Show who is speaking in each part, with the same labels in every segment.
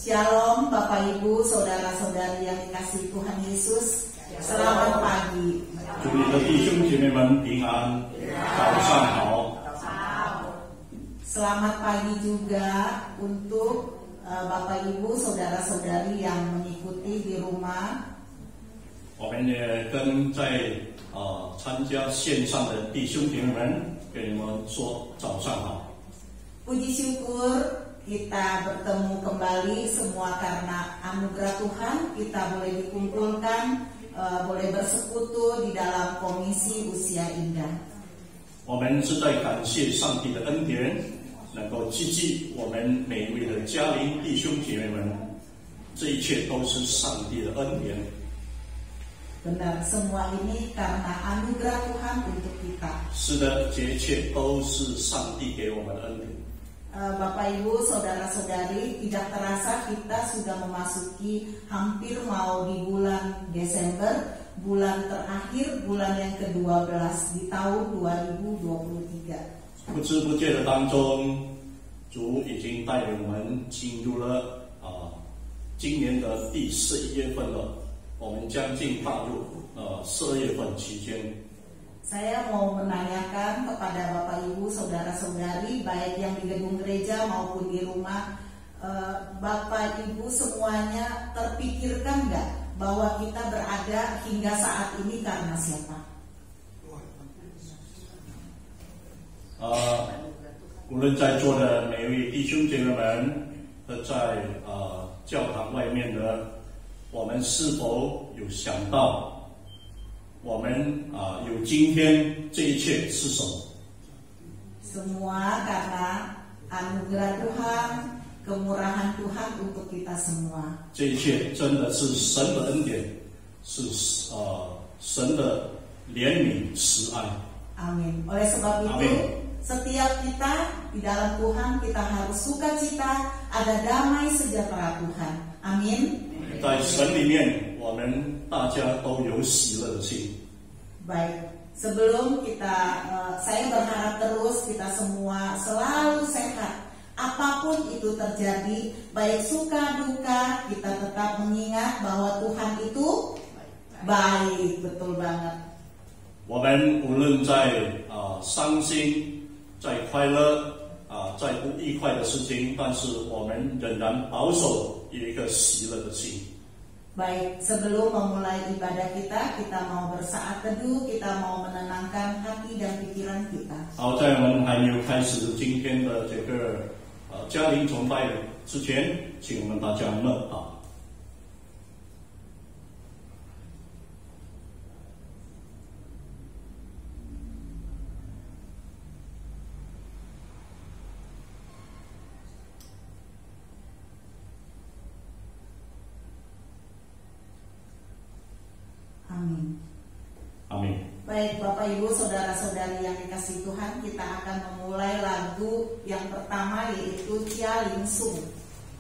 Speaker 1: Shalom Bapak Ibu, Saudara-saudari yang dikasihi Tuhan Yesus. Selamat pagi.
Speaker 2: 祝你的弟兄姐妹们平安，早上好。
Speaker 1: Selamat pagi juga untuk Bapak Ibu, Saudara-saudari yang mengikuti di rumah.
Speaker 2: 我们也跟在参加线上的弟兄姐妹们，给你们说早上好。
Speaker 1: Puji syukur kita bertemu kembali semua karena anugerah Tuhan kita boleh dikumpulkan, boleh bersekutu di dalam komisi usia indah.
Speaker 2: 我们是在感谢上帝的恩典，能够积聚我们每一位的家邻弟兄姐妹们，这一切都是上帝的恩典。
Speaker 1: Benar, semua ini karena anugerah Tuhan untuk kita.
Speaker 2: 是的，这一切都是上帝给我们的恩典。
Speaker 1: Bapak Ibu, Saudara-saudari, tidak terasa kita sudah memasuki hampir mau di bulan Desember, bulan terakhir, bulan yang ke-12 di tahun 2023.
Speaker 2: 不知不觉的当中，主已经带领我们进入了今年的第11月份了。 我们将近踏入12月份期间。
Speaker 1: Saya mau menanyakan kepada Bapak Ibu, Saudara-saudari, baik yang di gedung gereja maupun di rumah, Bapak Ibu semuanya terpikirkan nggak bahwa kita berada hingga saat ini karena siapa?
Speaker 2: 无论在座的每位弟兄姐妹们和在教堂外面的。 我们是否有想到，我们有今天这一切是什么？
Speaker 1: Semua karena anugerah Tuhan, kemurahan Tuhan untuk kita semua.
Speaker 2: 这一切真的是神的恩典，是神的怜悯慈爱。
Speaker 1: Amin. Oleh sebab itu, setiap kita di dalam Tuhan kita harus sukacita, ada damai sejahtera Tuhan. Amin.
Speaker 2: 在神里面，我们大家都有喜乐的心。
Speaker 1: Baik, sebelum kita, saya berharap terus kita semua selalu sehat. Apapun itu terjadi, baik suka duka, kita tetap mengingat bahwa Tuhan itu baik, betul banget.
Speaker 2: 我们无论在伤心，在快乐在不愉快的事情，但是我们仍然保守有一个喜乐的心。
Speaker 1: Baik, sebelum memulai ibadah kita, kita mau bersaat teduh, kita mau menenangkan hati dan pikiran kita.
Speaker 2: 好，在我们还没有开始今天的这个家庭崇拜之前，请我们大家默祷。
Speaker 1: Amin.
Speaker 2: Amin.
Speaker 1: Baik, Bapak Ibu, Saudara-saudari yang dikasihi Tuhan, kita akan memulai lagu yang pertama yaitu Tia Ling Sung.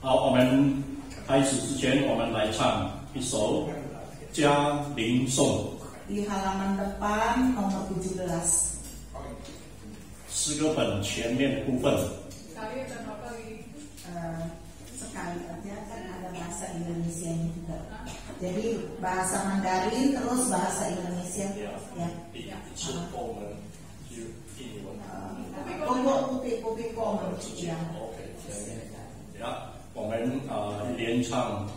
Speaker 2: 好，我们开始之前，我们来唱一首《嘉陵颂》。
Speaker 1: Di halaman depan nomor 17.
Speaker 2: 诗歌本前面的部分。
Speaker 1: Sekali aja kan ada bahasa Indonesia juga. Jadi bahasa Mandarin terus bahasa Indonesia. Ya.
Speaker 2: Ya, 我们连唱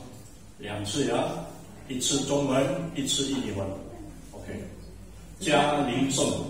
Speaker 2: 2次呀，一次中文，一次印尼文。OK， 嘉陵颂。
Speaker 3: 啊。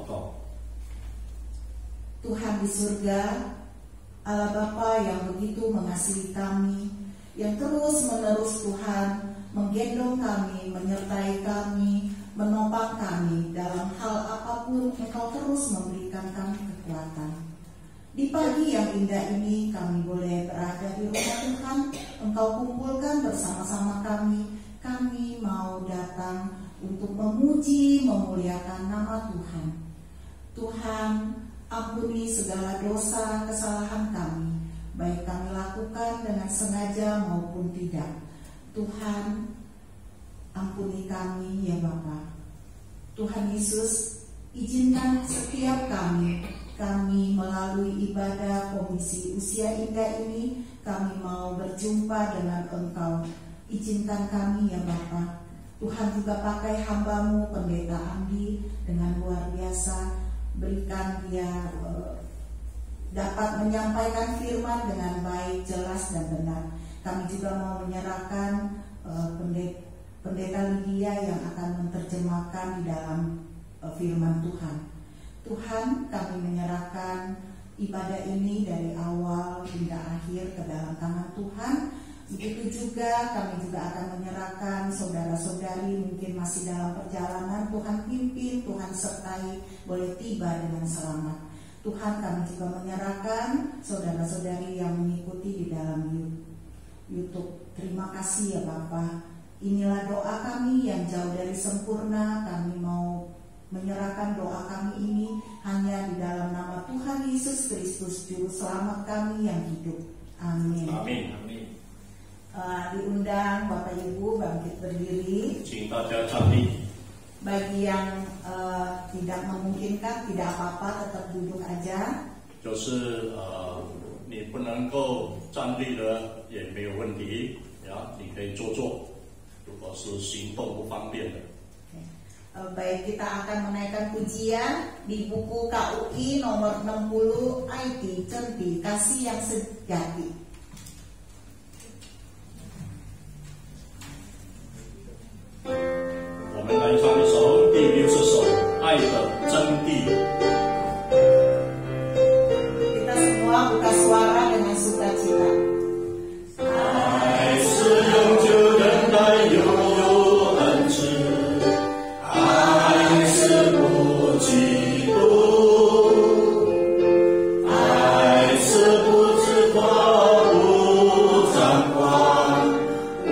Speaker 2: 告。
Speaker 1: Tuhan di surga, Allah Bapa yang begitu mengasihi kami, yang terus-menerus Tuhan menggendong kami, menyertai kami, menopang kami dalam hal apapun. Engkau terus memberikan kami kekuatan. Di pagi yang indah ini kami boleh berada di rumah Tuhan. Engkau kumpulkan bersama-sama kami. Kami mau datang untuk memuji, memuliakan nama Tuhan. Tuhan, ampuni segala dosa, kesalahan kami, baik kami lakukan dengan sengaja maupun tidak. Tuhan, ampuni kami ya Bapa. Tuhan Yesus, izinkan setiap kami melalui ibadah komisi usia indah ini, kami mau berjumpa dengan Engkau. Izinkan kami ya Bapa. Tuhan juga pakai hamba-Mu Pendeta Andi dengan luar biasa. Berikan dia dapat menyampaikan firman dengan baik, jelas dan benar. Kami juga mau menyerahkan Pendeta Lydia yang akan menerjemahkan di dalam firman Tuhan. Tuhan, kami menyerahkan ibadah ini dari awal hingga akhir ke dalam tangan Tuhan. Begitu juga kami juga akan menyerahkan saudara-saudari mungkin masih dalam perjalanan. Tuhan pimpin, Tuhan sertai, boleh tiba dengan selamat. Tuhan, kami juga menyerahkan saudara-saudari yang mengikuti di dalam YouTube. Terima kasih ya Bapa. Inilah doa kami yang jauh dari sempurna. Kami mau menyerahkan doa kami ini hanya di dalam nama Tuhan Yesus Kristus, Juru Selamat kami yang hidup. Amin.
Speaker 2: Amin. Amin.
Speaker 1: Diundang Bapak Ibu bangkit berdiri. Bagi yang tidak memungkinkan, tidak apa-apa, tetap duduk aja.
Speaker 2: 就是你不能够站立的也没有问题，你可以坐坐。如果是行动不方便的。
Speaker 1: Baik, kita akan menaikkan pujian di buku KUI nomor 60 IT Centi Kasih yang Sejati.
Speaker 2: 我们来唱一首第60首《爱的真谛》。
Speaker 1: Kita semua buka suara dengan sukacita.
Speaker 2: 爱是永久等待，又有恩慈。 爱是不嫉妒，爱是不自夸，不张狂，不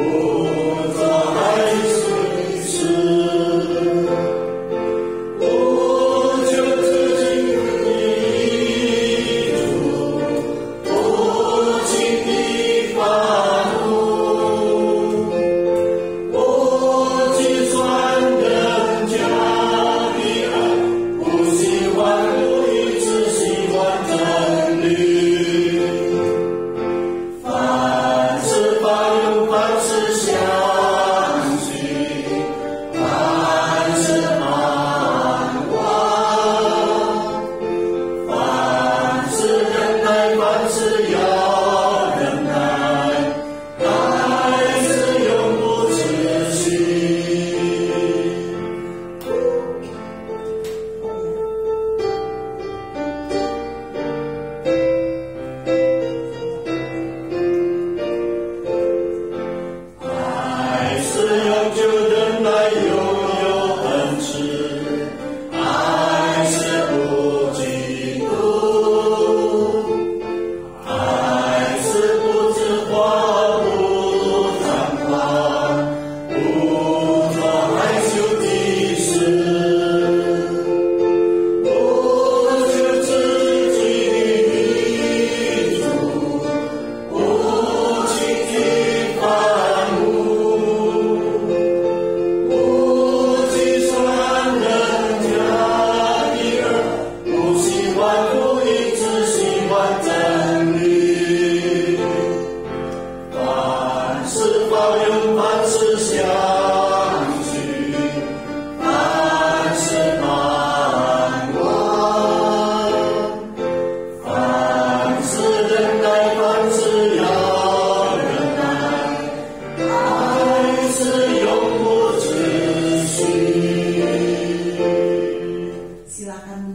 Speaker 2: 做害羞的事。我就知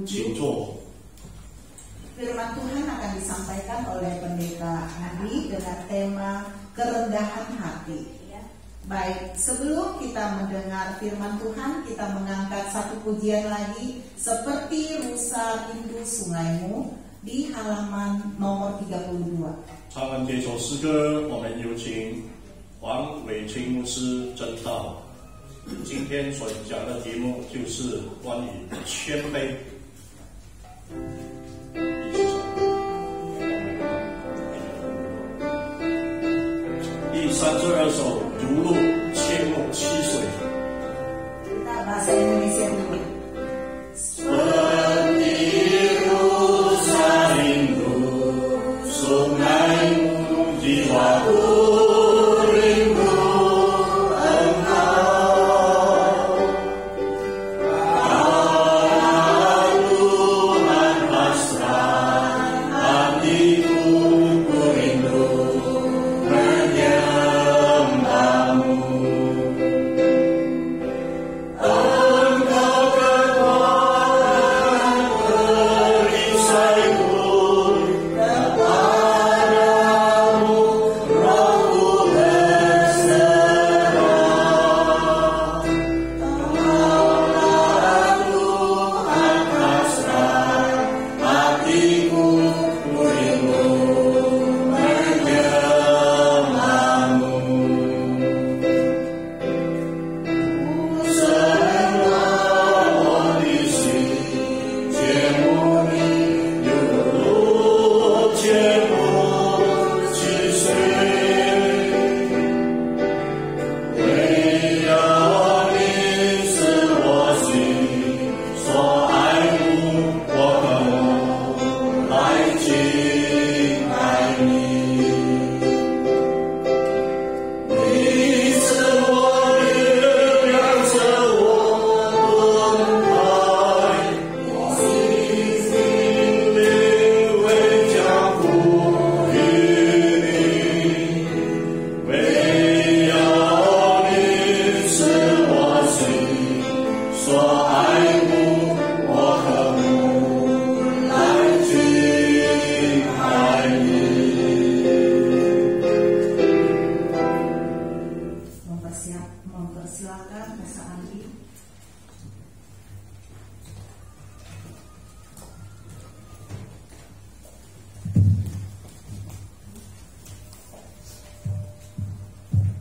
Speaker 2: 请坐。
Speaker 1: Firman Tuhan akan disampaikan oleh Pendeta Hadi dengan tema kerendahan hati. Baik, sebelum kita mendengar firman Tuhan, kita mengangkat satu pujian lagi, seperti rusa rindu sungaimu, di halaman nomor 32.
Speaker 2: 唱完这首诗歌，我们有请黄伟清牧师证道。今天所讲的题目就是关于谦卑。第32首如鹿切莫七水。
Speaker 1: Kita bahasa Indonesia dulu.
Speaker 2: Seperti rusa rindu sungaimu jiwaku rindu engkau. Karena Tuhan pasrah hatiku ku rindu menyembahmu. Engkau kekuatan perisaiku kepadamu rohku berserah. Tolonglah Tuhan pasrah hatiku ku rindu menyembahmu. Semua kondisi cemuni yulu cemu cisui. 唯有你是我心所爱慕，我更来敬爱你。你是我力量，是我盾牌，我心灵为家服于你。唯有你是我心所爱慕，我和睦来敬爱你。
Speaker 1: Mempersilakan Masa Andi.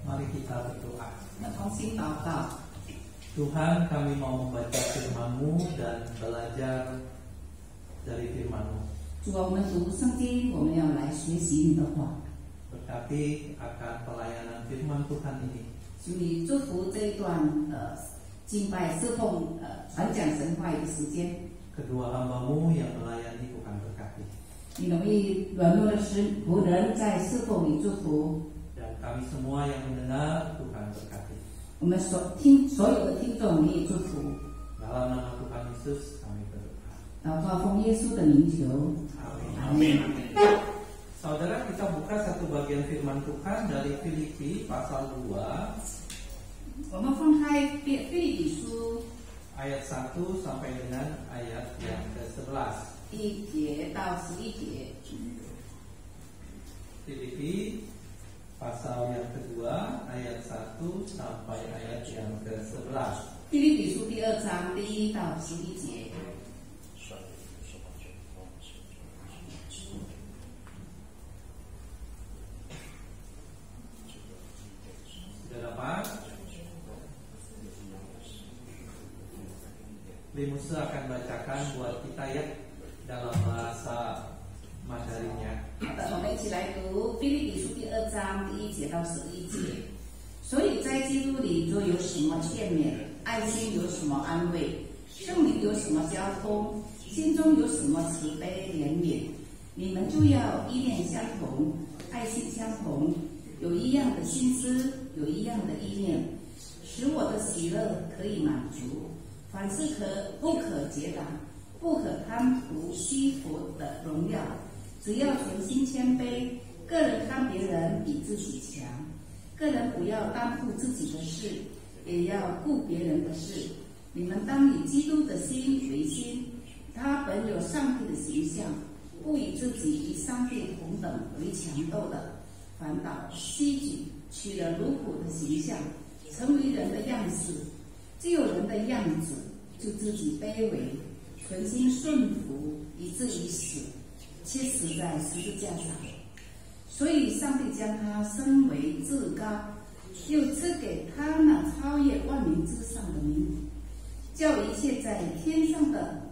Speaker 3: Mari kita berdoa.
Speaker 4: 那同心祷告，
Speaker 3: Tuhan, kami mau membaca firman-Mu dan belajar dari firman-Mu.
Speaker 4: 主啊，我们读圣经，我们要来学习你的话。
Speaker 3: Berkati akan pelayanan firman Tuhan ini.
Speaker 4: 主你祝福这一段敬拜侍奉传讲神话语的时间。
Speaker 3: Kedua hamba-Mu yang melayani Tuhan berkati.
Speaker 4: 你容易软弱的仆人在侍奉里祝福，
Speaker 3: Dan kami semua yang mendengar Tuhan berkati.
Speaker 4: 我们所有的听众你也祝福。
Speaker 3: Dalam nama Tuhan Yesus kami berdoa.
Speaker 4: 祷告奉耶稣的名求。
Speaker 3: Amin.
Speaker 2: Amin.
Speaker 3: Saudara, kita buka satu bagian firman Tuhan dari Filipi pasal 2
Speaker 4: 我们翻开腓立比书
Speaker 3: ayat 1 sampai dengan ayat yang ke-11.
Speaker 4: 1节到11节。
Speaker 3: Filipi pasal yang kedua ayat 1 sampai ayat yang ke-11.
Speaker 4: 腓立比书第2章第1到11节。 Sudah dapat? Limusa akan bacakan buat kita ya dalam bahasa Mandarinya. 好的，我们一起来读腓立比书第2章第1节到11节。所以在基督里，若有什么劝勉，爱心有什么安慰，圣灵有什么交通，心中有什么慈悲怜悯，你们就要意念相同，爱心相同，有一样的心思，有一样的意念，使我的喜乐可以满足。凡事不可结党，不可贪图虚浮的荣耀，只要存心谦卑，个人看别人比自己强，个人不要担负自己的事，也要顾别人的事。你们当以基督的心为心，他本有上帝的形象，不以自己与上帝同等为强斗的，反倒希举，取了奴仆的形象，成为人的样式。既有人的样子，就自己卑微，存心顺服，以至于死，且死在十字架上。所以上帝将他升为至高，又赐给他那超越万民之上的名，叫一切在天上的、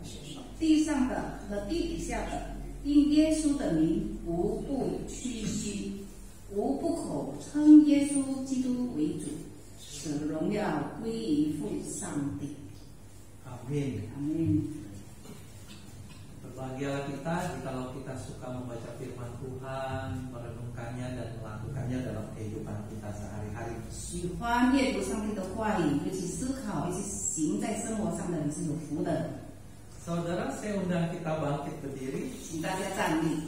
Speaker 4: 地上的和地底下的，因耶稣的名，无不屈膝，无不口称耶稣基督为主，使荣耀归于父上帝。
Speaker 3: Amin.
Speaker 4: Amin.
Speaker 3: Berbahagialah kita jikalau kita suka membaca firman Tuhan, merenungkannya dan melakukannya dalam kehidupan kita sehari-hari.
Speaker 4: 喜欢阅读上帝的话语，尤其思考，尤其行在生活上的人是有福的。
Speaker 3: Saudara, saya undang kita bangkit berdiri.
Speaker 4: 请大家站立，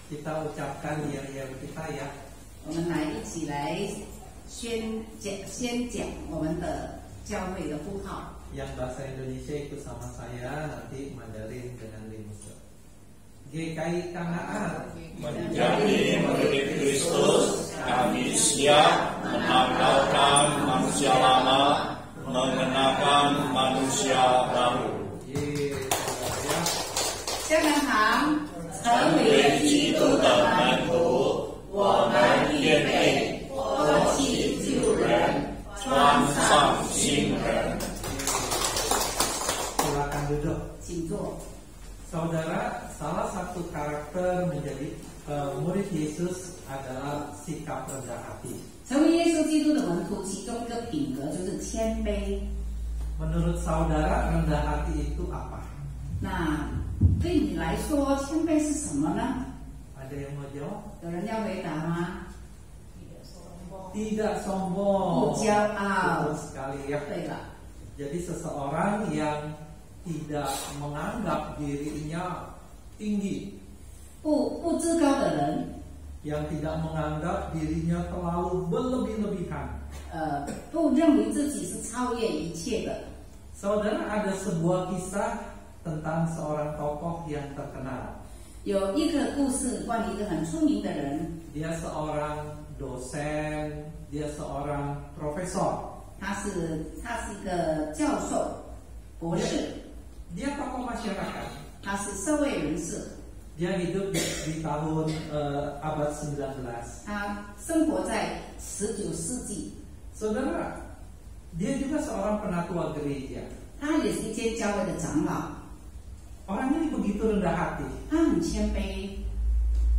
Speaker 3: Kita ucapkan ya kita ya.
Speaker 4: 我们来一起来宣讲我们的教会的呼号。
Speaker 3: Yang bahasa Indonesia ikut sama saya, nanti Mandarin dengan Limus. GKI Kanaan
Speaker 2: Menjadi murid Kristus, kami siap menanggalkan manusia lama, mengenakan manusia baru.
Speaker 4: 香港堂
Speaker 2: 成为基督的门徒，我们愿备脱弃旧人，穿上新人。
Speaker 3: Silakan duduk.
Speaker 4: 请坐。
Speaker 3: Saudara, salah satu karakter menjadi murid Yesus adalah sikap rendah hati.
Speaker 4: 成为耶稣基督的门徒，其中一个品格就是谦卑。
Speaker 3: Menurut saudara, rendah hati itu apa?
Speaker 4: 那对你来说，谦卑是什么呢？
Speaker 3: Ada yang mau jawab?
Speaker 4: 有人要回答吗？
Speaker 3: Tidak sombong.
Speaker 4: 不骄傲。
Speaker 3: Betul sekali ya.
Speaker 4: 对了，
Speaker 3: Jadi seseorang yang tidak menganggap dirinya tinggi,
Speaker 4: 不自高的人，
Speaker 3: yang tidak menganggap dirinya terlalu berlebih-lebihan.
Speaker 4: 不认为自己是超越一切的。
Speaker 3: Saudara, ada sebuah kisah tentang seorang tokoh yang terkenal.
Speaker 4: 有一个故事，关于一个很出名的人，
Speaker 3: Dia seorang dosen, dia seorang profesor.
Speaker 4: 他是一个教授、博士，
Speaker 3: Dia tokoh masyarakat.
Speaker 4: 他是社会人士，
Speaker 3: Dia hidup di tahun abad 19.
Speaker 4: 他生活在19世纪，
Speaker 3: Saudara, dia juga seorang penatua gereja.
Speaker 4: 他也是一间教会的长老，
Speaker 3: Orang ini begitu rendah hati.
Speaker 4: 他很谦卑。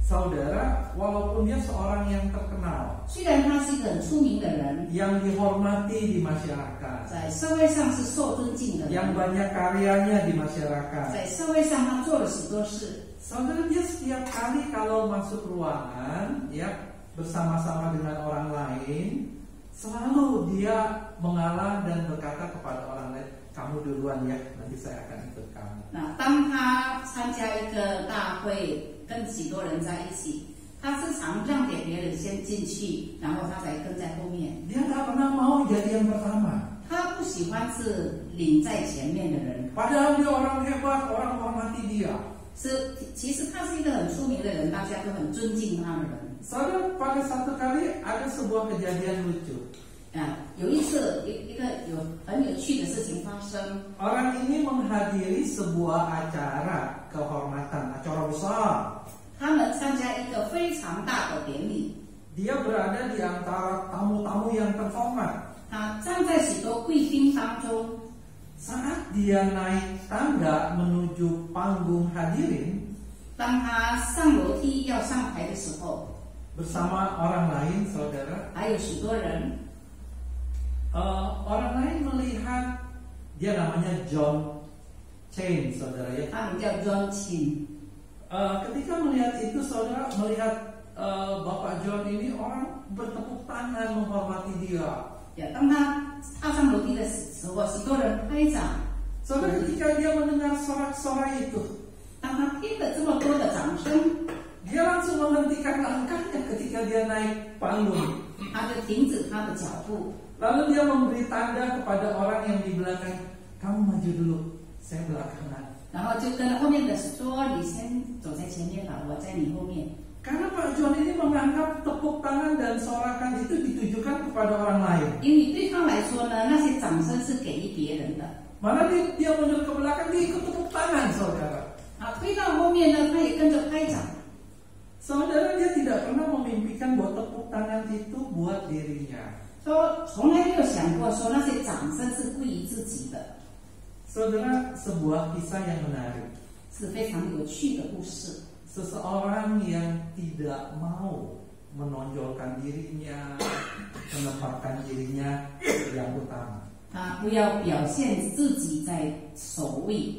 Speaker 3: Saudara, walaupun dia seorang yang terkenal,
Speaker 4: 虽然他是一个很出名的人，
Speaker 3: yang dihormati di masyarakat,
Speaker 4: 在社会上是受尊敬的
Speaker 3: yang
Speaker 4: 人，
Speaker 3: banyak karyanya di masyarakat.
Speaker 4: 在社会上他做了许多事。
Speaker 3: Saudara, dia setiap kali kalau masuk ruangan, ya bersama-sama dengan orang lain, selalu dia mengalah dan berkata kepada orang lain, kamu duluan ya, nanti saya akan ikut kamu.
Speaker 4: 那当他参加一个大会，跟许多人在一起，他是常让给别人先进去，然后他才跟在后面。
Speaker 3: Dia nggak pernah mau jadi yang pertama.
Speaker 4: 他不喜欢是领在前面的人，
Speaker 3: Padahal dia orang hebat, orang menghormati dia.
Speaker 4: 其实他是一个很出名的人，大家都很尊敬他的人。
Speaker 3: Saudara, pada satu kali ada sebuah kejadian lucu.
Speaker 4: 有一次，一个很有趣的事情发生。
Speaker 3: Orang ini menghadiri sebuah acara kehormatan, acara besar.
Speaker 4: 他们参加一个非常大的典礼，
Speaker 3: Dia berada di antara tamu-tamu yang terhormat.
Speaker 4: 他站在许多贵宾当中。
Speaker 3: Saat dia naik tangga menuju panggung hadirin
Speaker 4: 当他上楼梯要上台的时候，
Speaker 3: bersama orang lain, saudara,
Speaker 4: 还有许多人，
Speaker 3: orang lain melihat dia namanya John Chain, saudara ya.
Speaker 4: 他们叫 John Chin。
Speaker 3: Ketika melihat itu, saudara melihat Bapak John ini orang bertepuk tangan menghormati dia.
Speaker 4: 当他踏上楼梯的时候，许多人拍掌。
Speaker 3: Saudara, ketika dia mendengar sorak-sorai itu,
Speaker 4: 当他听了这么多的掌声，
Speaker 3: dia langsung menghentikan langkahnya ketika dia naik panggung.
Speaker 4: 他就停止他的脚步，
Speaker 3: Lalu dia memberi tanda kepada orang yang di belakang, kamu maju dulu, saya belakangan.
Speaker 4: 然后就跟后面的说：“你先走在前面吧，我在你后面。”
Speaker 3: Karena Pak John ini menganggap tepuk tangan dan sorakan itu ditujukan kepada orang lain.
Speaker 4: 因为对他来说呢，那些掌声是给予别人的。
Speaker 3: Malah dia mundur ke belakang, dia ikut tepuk tangan, saudara.
Speaker 4: 推到后面呢，他也跟着拍掌。
Speaker 3: Saudara, dia tidak pernah memimpikan bahwa tepuk tangan itu buat dirinya.
Speaker 4: 说从来没有想过说那些掌声是归于自己的。
Speaker 3: Saudara, sebuah kisah yang menarik.
Speaker 4: 是非常有趣的故事。
Speaker 3: Seseorang yang tidak mau menonjolkan dirinya, menempatkan dirinya yang utama.
Speaker 4: 他不要表现自己在首位。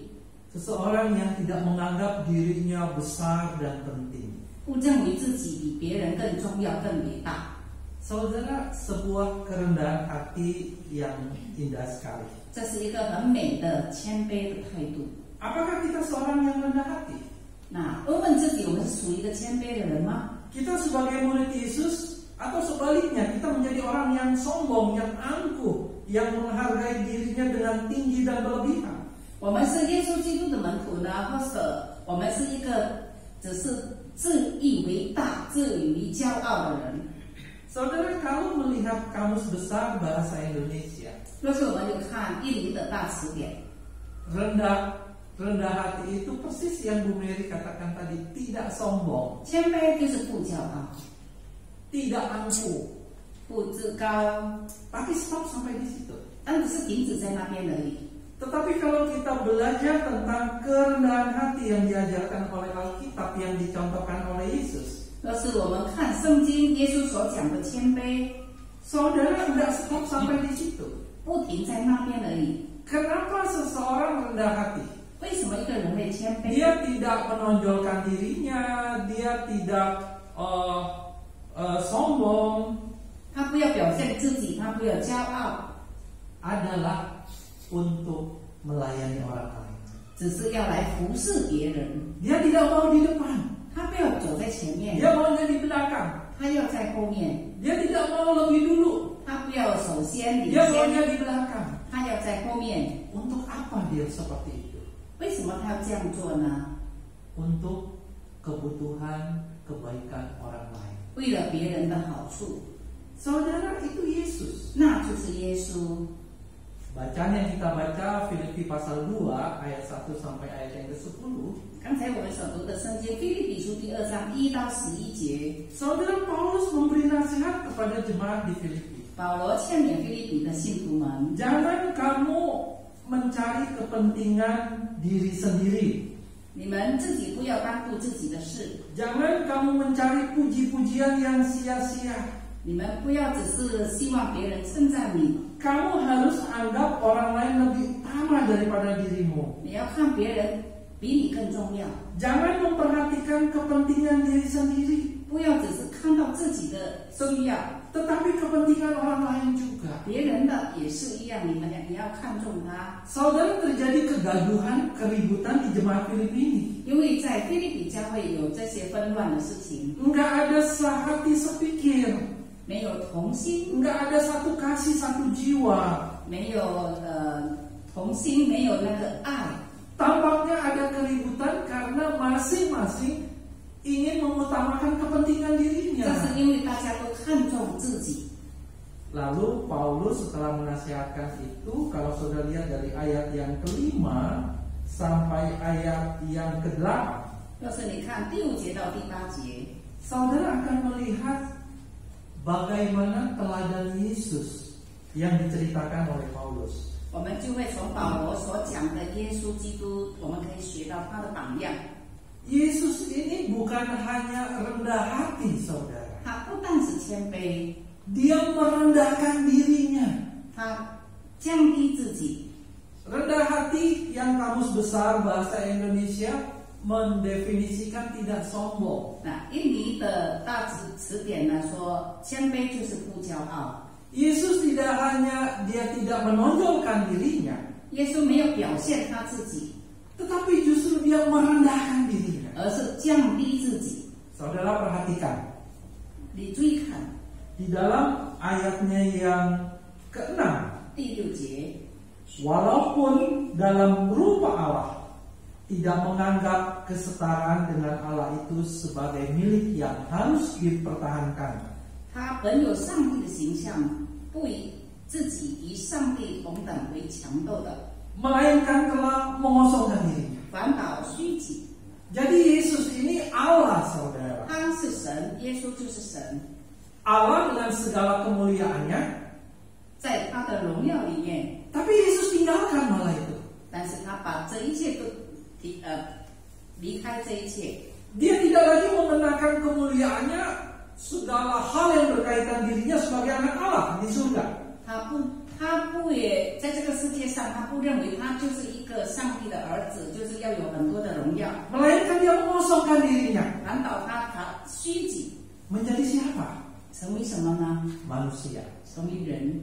Speaker 3: Seseorang yang tidak menganggap dirinya besar dan penting.
Speaker 4: 不认为自己比别人更重要、更伟大。
Speaker 3: Saudara, sebuah kerendahan hati yang indah sekali.
Speaker 4: 这是一个很美的谦卑的态度。
Speaker 3: Apakah kita seorang yang rendah hati?
Speaker 4: 那问问自己，我们是属于一个谦卑的人吗？
Speaker 3: Kita sebagai murid Yesus atau sebaliknya kita menjadi orang yang sombong, yang angkuh, yang menghargai dirinya dengan tinggi dan berlebihan.
Speaker 4: 我们是耶稣基督的门徒呢，或者我们是一个只是自以为大、自以为骄傲的人？
Speaker 3: Saudara, kalau melihat Kamus Besar Bahasa Indonesia,
Speaker 4: 若是我们有看印尼的大词典，
Speaker 3: rendah hati itu persis yang Bu Mary katakan tadi, tidak sombong,
Speaker 4: 谦卑就是不骄傲，
Speaker 3: tidak angkuh.
Speaker 4: 不自高，
Speaker 3: Tapi stop sampai di situ.
Speaker 4: 但不是停止在那边而已。
Speaker 3: Tetapi kalau kita belajar tentang kerendahan hati yang diajarkan oleh Alkitab yang dicontohkan oleh Yesus,
Speaker 4: 若是我们看圣经耶稣所讲的谦卑，
Speaker 3: saudara tidak stop sampai di situ.
Speaker 4: 不停在那边而已。
Speaker 3: Kenapa seseorang rendah hati?
Speaker 4: 为什么一个人会谦卑？
Speaker 3: Dia tidak menonjolkan dirinya, dia tidak sombong,
Speaker 4: 他不要表现自己，他不要骄傲，
Speaker 3: adalah untuk melayani orang lain.
Speaker 4: 只是要来服侍别人。
Speaker 3: Dia tidak mau di depan,
Speaker 4: 他不要走在前面，
Speaker 3: dia maunya di belakang.
Speaker 4: 他要在后面。
Speaker 3: Dia tidak mau lebih dulu,
Speaker 4: 他不要首先领
Speaker 3: dia
Speaker 4: 先，
Speaker 3: maunya di belakang.
Speaker 4: 他要在后面。
Speaker 3: Untuk apa dia seperti itu?
Speaker 4: 为什么他要这样做呢？
Speaker 3: Untuk kebutuhan kebaikan orang lain.
Speaker 4: 为了别人的好处，
Speaker 3: Saudara, itu Yesus.
Speaker 4: 那就是耶稣。
Speaker 3: Bacaan yang kita baca Filipi pasal 2 ayat 1 sampai ayat yang ke-10.
Speaker 4: 刚才我们所读的圣经《腓立比书》第2章1到11节，
Speaker 3: Saudara, Paulus memberi nasihat kepada jemaat di Filipi.
Speaker 4: 保罗劝勉腓立比的信徒们，
Speaker 3: Jangan kamu mencari kepentingan diri sendiri.
Speaker 4: 你们自己不要单顾自己的事，
Speaker 3: Jangan kamu mencari puji-pujian yang sia-sia.
Speaker 4: 你们不要只是希望别人称赞你，
Speaker 3: Kamu harus anggap orang lain lebih utama daripada dirimu.
Speaker 4: 你要看别人比你更重要，
Speaker 3: Jangan memperhatikan kepentingan diri sendiri,
Speaker 4: 不要只是看到自己的需要，
Speaker 3: tetapi kepentingan orang lain juga.
Speaker 4: 别人的也是一样，你们也要看重他。
Speaker 3: Saudara, terjadi kegaduhan, keributan di jemaat Filipi ini.
Speaker 4: 因为在腓立比教会有这些纷乱的事情，
Speaker 3: Enggak ada sehati sepikir,
Speaker 4: 没有同心，
Speaker 3: enggak ada satu kasih, satu jiwa.
Speaker 4: 没有同心，没有那个爱。
Speaker 3: Tampaknya ada keributan karena masing-masing ingin mengutamakan kepentingan
Speaker 4: 这
Speaker 3: dirinya.
Speaker 4: 是因为大家都看重自己。
Speaker 3: Lalu Paulus setelah menasihatkan itu, kalau saudara lihat dari ayat yang ke-5 sampai ayat yang ke-8,
Speaker 4: 要是你看第5节到第8节，
Speaker 3: saudara akan melihat bagaimana teladan Yesus yang diceritakan oleh Paulus.
Speaker 4: 我们就会从保罗所讲的耶稣基督，我们可以学到他的榜样。
Speaker 3: Yesus ini bukan hanya rendah hati, saudara.
Speaker 4: 他不但是谦卑，
Speaker 3: Dia merendahkan dirinya.
Speaker 4: 他降低自己。
Speaker 3: Rendah hati yang Kamus Besar Bahasa Indonesia mendefinisikan tidak sombong.
Speaker 4: 那印尼的大词典呢说，谦卑就是不骄傲。
Speaker 3: Yesus tidak hanya dia tidak menonjolkan dirinya,
Speaker 4: 耶稣没有表现他自己，
Speaker 3: tetapi justru dia merendahkan dirinya.
Speaker 4: 而是降低自己。
Speaker 3: Saudara perhatikan,
Speaker 4: 你注意看
Speaker 3: di dalam ayatnya yang ke-6,
Speaker 4: 第6节，
Speaker 3: walaupun dalam rupa Allah, tidak menganggap kesetaraan dengan Allah itu sebagai milik yang harus dipertahankan.
Speaker 4: 他本有上帝的形象，不以自己与上帝同等为强斗的，
Speaker 3: Melainkan telah mengosongkan dirinya.
Speaker 4: 反倒虚己。
Speaker 3: Jadi Yesus ini Allah, saudara.
Speaker 4: 他是神，耶稣就是神，
Speaker 3: Allah dengan segala kemuliaannya,
Speaker 4: 在他的荣耀里面，
Speaker 3: tapi Yesus tinggalkan malah itu.
Speaker 4: 但是他把这一切都离开这一切，
Speaker 3: Dia tidak lagi mengenakan kemuliaannya, segala hal yang berkaitan dirinya sebagai anak Allah di surga.
Speaker 4: 他不也在这个世界上，他不认为他就是一个上帝的儿子，就是要有很多的荣耀。
Speaker 3: Melainkan dia mengosongkan dirinya.
Speaker 4: 反倒他虚己，
Speaker 3: Menjadi siapa?
Speaker 4: 成为什么呢？
Speaker 3: Manusia.
Speaker 4: 成为人。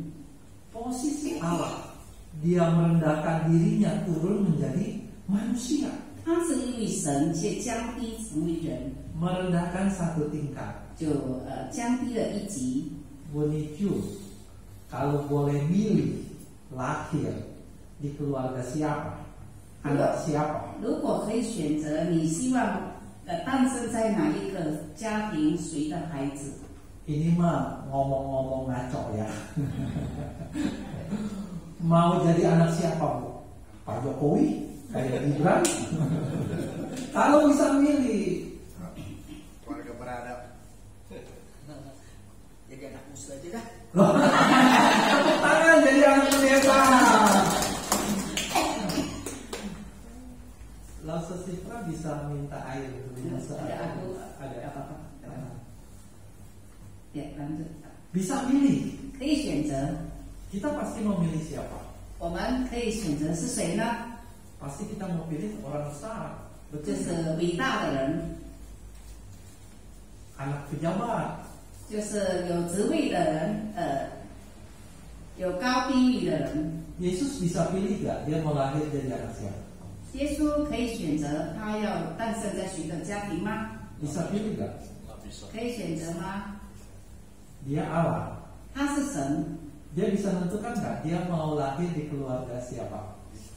Speaker 3: Posisi Allah. Dia merendahkan dirinya turun menjadi manusia.
Speaker 4: 他是因为神却降低成为人，
Speaker 3: Merendahkan satu tingkat.
Speaker 4: 就降低了一级。
Speaker 3: Bonicu, kalau boleh milih lahir di keluarga siapa, anak siapa,
Speaker 4: 如果可以选择，你希望诞生在哪一个家庭，谁的孩子？
Speaker 3: ini mah ngomong-ngomong ngaco ya. Mau jadi anak siapa, Bu? Pak Jokowi? Kayak Gibran? Kalau bisa milih,
Speaker 5: Keluarga beradab. Jadi anak musuh aja dah.
Speaker 3: tepuk tangan jadi anak pendeta. Lalu Sifra bisa minta air dulu. Ada apa-apa?
Speaker 4: Ya, lanjut。
Speaker 3: Bisa milih.
Speaker 4: 可以选择，
Speaker 3: Kita pasti mau milih siapa?
Speaker 4: 我们可以选择是谁呢？
Speaker 3: Pasti kita mau pilih orang besar,
Speaker 4: 就
Speaker 3: betul?
Speaker 4: 是伟大的人，
Speaker 3: Anak pejabat,
Speaker 4: 就是有职位的人，有高低位的人。
Speaker 3: Yesus bisa pilih gak dia mau lahir dari anak siapa?
Speaker 4: 耶稣可以选择他要诞生在谁的家庭吗？
Speaker 3: Bisa pilih gak?
Speaker 4: 可以选择吗？
Speaker 3: Dia Allah.
Speaker 4: 他是神，
Speaker 3: Dia bisa menentukan gak dia mau lahir di keluarga siapa?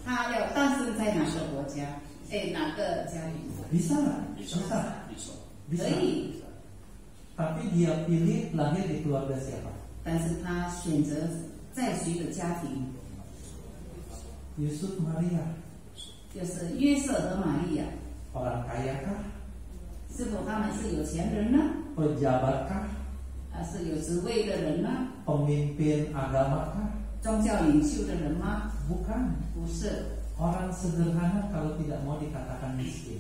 Speaker 4: 他要诞生在哪个国家？哪个家庭？
Speaker 3: Bisa gak?
Speaker 2: 你说
Speaker 3: Bisa.
Speaker 2: 你说
Speaker 3: Bisa.
Speaker 4: 可以，
Speaker 3: Tapi dia pilih lahir di keluarga siapa?
Speaker 4: 但是他选择在谁的家庭？
Speaker 3: Yusuf Maria.
Speaker 4: 就是约瑟和玛利亚。
Speaker 3: Orang kaya kah?
Speaker 4: 是否他们是有钱人呢？
Speaker 3: Pejabat kah?
Speaker 4: 是有职位的人呢？
Speaker 3: Pemimpin agama kah?
Speaker 4: 宗教领袖的人吗？
Speaker 3: Bukan.
Speaker 4: 不是。
Speaker 3: Orang sederhana kalau tidak mau dikatakan miskin.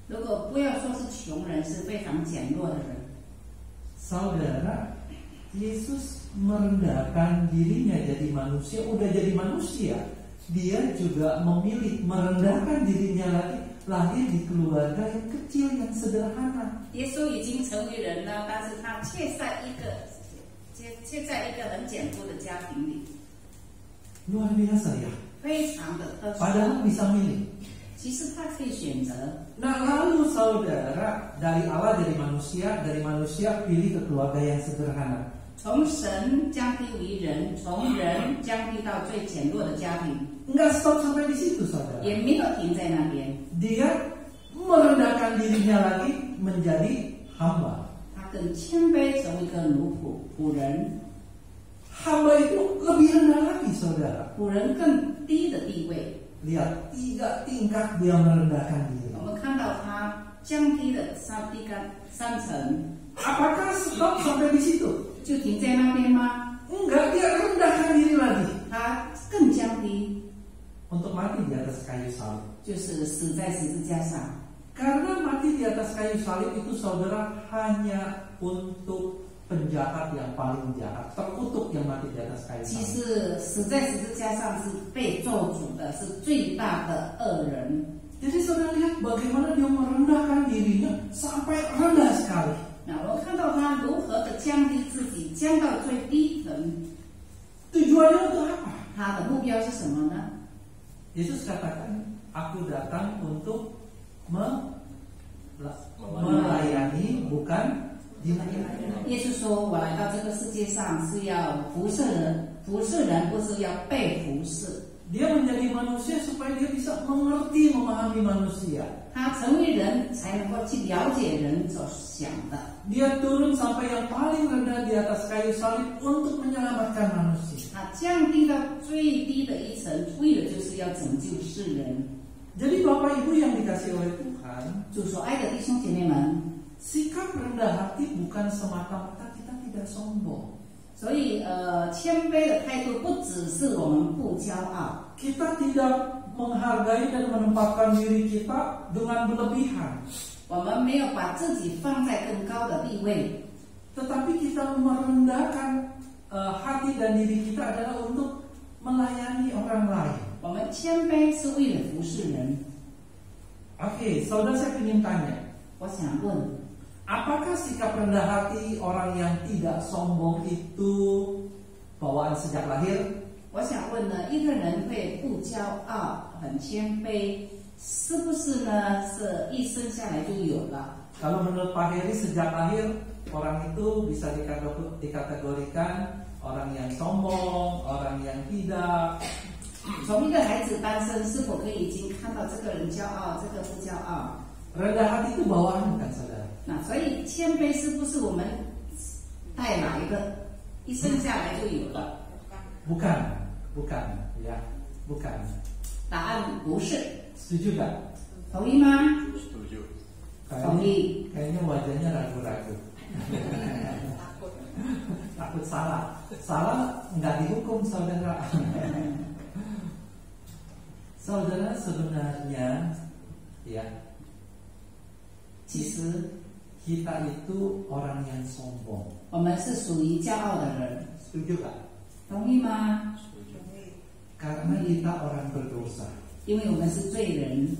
Speaker 4: 如果不要说是穷人，是非常简陋的人。
Speaker 3: Saudara, Yesus merendahkan dirinya jadi manusia, udah jadi manusia. Dia juga memilih merendahkan dirinya lagi, lahir di keluarga yang kecil, yang sederhana.
Speaker 4: 耶稣已经成为人了，但是他却在一个很简朴的家庭里，
Speaker 3: Luar biasa ya.
Speaker 4: 非常的特殊。
Speaker 3: Padahal bisa milih.
Speaker 4: 其实他可以选择。
Speaker 3: Nah lalu saudara, dari Allah dari manusia pilih ke keluarga yang sederhana.
Speaker 4: 从神降低为人，从人降低到最简陋的家庭，
Speaker 3: Enggak stop sampai di situ saudara.
Speaker 4: 也没有停在那边。
Speaker 3: Dia merendahkan dirinya lagi menjadi hamba.
Speaker 4: 他更谦卑，成为一个奴仆人。
Speaker 3: Hamba itu lebih rendah lagi saudara.
Speaker 4: 仆人更低的地位。
Speaker 3: Lihat 3 tingkat dia merendahkan diri.
Speaker 4: 我们看到他降低了3层，
Speaker 3: Apakah stop sampai di situ?
Speaker 4: 就停在那边吗？
Speaker 3: Enggak, dia rendahkan diri lagi
Speaker 4: 他更降低，
Speaker 3: untuk mati di atas kayu salib.
Speaker 4: 就是死在十字架上。
Speaker 3: Karena mati di atas kayu salib itu saudara hanya untuk penjahat yang paling jahat, terkutuk yang mati di atas kayu
Speaker 4: 其
Speaker 3: salib.
Speaker 4: 实死在十字架上是被咒诅的，是最大的恶人。
Speaker 3: Jadi saudara lihat bagaimana dia merendahkan dirinya sampai rendah sekali.
Speaker 4: 那我看到他如何的降低自己，降到最低层。
Speaker 3: Tujuannya untuk apa?
Speaker 4: 他的目标是什么呢？
Speaker 3: Yesus katakan, aku datang untuk melayani bukan dilayani.
Speaker 4: 耶稣说：“我来到这个世界上是要服侍人，不是要被服侍。”
Speaker 3: Dia menjadi manusia supaya dia bisa mengerti, memahami manusia.
Speaker 4: 他成为人才能够去了解人所想的。
Speaker 3: Dia turun sampai yang paling rendah di atas kayu salib untuk menyelamatkan manusia.
Speaker 4: 他降低到最低的一层，为了就是要拯救世人。
Speaker 3: Jadi Bapak Ibu yang dikasihi oleh Tuhan,
Speaker 4: 主所爱的弟兄姐妹们，
Speaker 3: sikap rendah hati bukan semata-mata kita tidak sombong.
Speaker 4: 所以谦卑的态度不只是我们不骄傲，
Speaker 3: Kita tidak menghargai dan menempatkan diri kita dengan berlebihan.
Speaker 4: 我们没有把自己放在更高的地位，
Speaker 3: Tetapi kita merendahkan hati dan diri kita adalah untuk melayani orang lain.
Speaker 4: 我们谦卑是为了服侍人。
Speaker 3: Oke, saudara saya ingin tanya,
Speaker 4: 我想问，
Speaker 3: apakah sikap rendah hati orang yang tidak sombong itu bawaan sejak lahir?
Speaker 4: 我想问呢，一个人会不骄傲、很谦卑，是不是呢？是一生下来就有了？
Speaker 3: Kalau menurut Pak Heri sejak lahir orang itu bisa dikategorikan orang yang sombong, orang yang tidak.
Speaker 4: 从一个孩子诞生，是否可以已经看到这个人骄傲，这个不骄傲？
Speaker 3: Rendah hati itu bawaan bukan saudara?
Speaker 4: 那所以谦卑是不是我们带来的？一生下来就有了？
Speaker 3: Bukan, bukan, ya, bukan.
Speaker 4: 答案不是，
Speaker 3: Setuju gak?
Speaker 4: 同意吗？
Speaker 2: Setuju.
Speaker 4: 同意。
Speaker 3: Kayaknya wajahnya ragu-ragu. Takut salah. Salah nggak dihukum saudara. Saudara sebenarnya, ya,
Speaker 4: 其实
Speaker 3: kita itu orang yang sombong.
Speaker 4: 我们是属于骄傲的人，
Speaker 3: Setuju gak?
Speaker 4: 同意吗？
Speaker 3: Karena kita orang berdosa,
Speaker 4: 因为我们是罪人，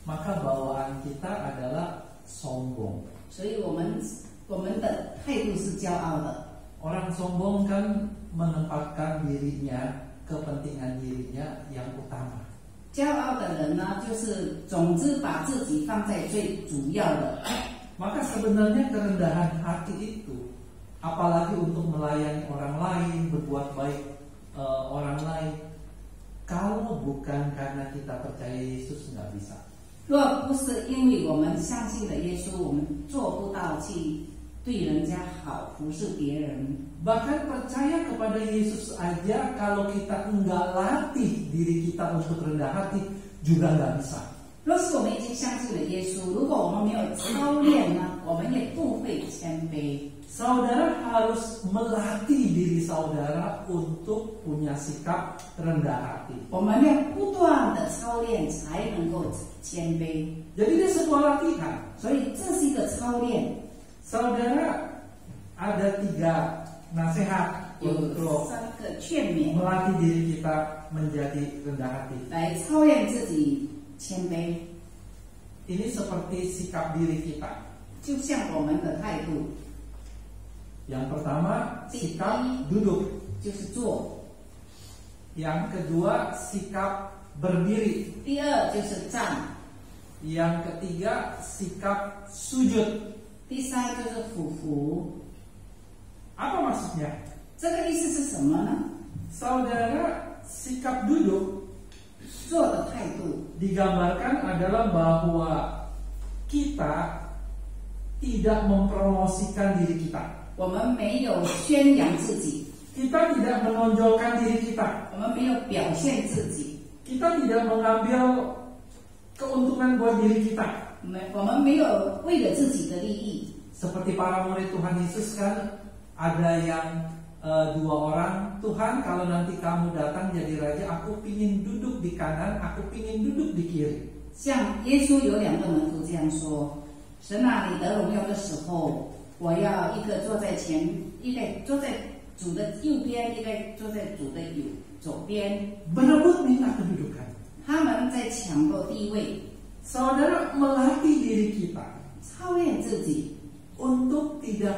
Speaker 3: maka bawaan kita adalah sombong.
Speaker 4: 所以我们的态度是骄傲的。
Speaker 3: Orang sombong kan menempatkan dirinya, kepentingan dirinya yang utama.
Speaker 4: 骄傲的人呢，就是总之把自己放在最主要的。
Speaker 3: Maka sebenarnya kerendahan hati itu, apalagi untuk melayani orang lain, berbuat baik orang lain, kalau bukan karena kita percaya Yesus nggak bisa.
Speaker 4: 若不是因为我们相信了耶稣，我们做不到去对人家好，服侍别人。
Speaker 3: Bahkan percaya kepada Yesus aja, kalau kita nggak latih diri kita untuk rendah hati, juga nggak bisa.
Speaker 4: 若是我们已经相信了耶稣，如果我们没有操练呢，我们也不会谦卑。
Speaker 3: Saudara harus melatih diri saudara untuk punya sikap rendah hati.
Speaker 4: 我们要不断的操练，才能够谦卑。
Speaker 3: Jadi ini sebuah latihan.
Speaker 4: 所以这是一个操练。
Speaker 3: Saudara, ada 3 nasihat
Speaker 4: 有
Speaker 3: untuk
Speaker 4: 3个劝勉
Speaker 3: melatih diri kita menjadi rendah hati.
Speaker 4: 来操练自己谦卑，
Speaker 3: Ini seperti sikap diri kita.
Speaker 4: 就像我们的态度，
Speaker 3: Yang pertama, sikap duduk.
Speaker 4: 就是坐；
Speaker 3: Yang kedua, sikap berdiri.
Speaker 4: 第二就是站；
Speaker 3: Yang ketiga, sikap sujud.
Speaker 4: 第三就是俯伏。
Speaker 3: Apa maksudnya?
Speaker 4: 这个意思是什么呢？
Speaker 3: Saudara, sikap duduk
Speaker 4: 做的态度
Speaker 3: digambarkan adalah bahwa kita tidak mempromosikan diri kita.
Speaker 4: 我们没有宣扬自己，
Speaker 3: Kita tidak menonjolkan diri kita.
Speaker 4: 我们没有表现自己，
Speaker 3: Kita tidak mengambil keuntungan buat diri kita.
Speaker 4: 我们没有为了自己的利益。
Speaker 3: Seperti para murid Tuhan Yesus kan, ada yang 2 orang, Tuhan kalau nanti kamu datang jadi raja, aku pingin duduk di kanan, aku pingin duduk di kiri.
Speaker 4: 像耶稣有2个门徒这样说：“神啊，你得荣耀的时候，我要一个坐在前，一个坐在主的右边，一个坐在主的左边。”
Speaker 3: Berebut minta kedudukan.
Speaker 4: 他们在抢夺地位，
Speaker 3: Saudara, melatih diri kita
Speaker 4: 操练自己，
Speaker 3: untuk tidak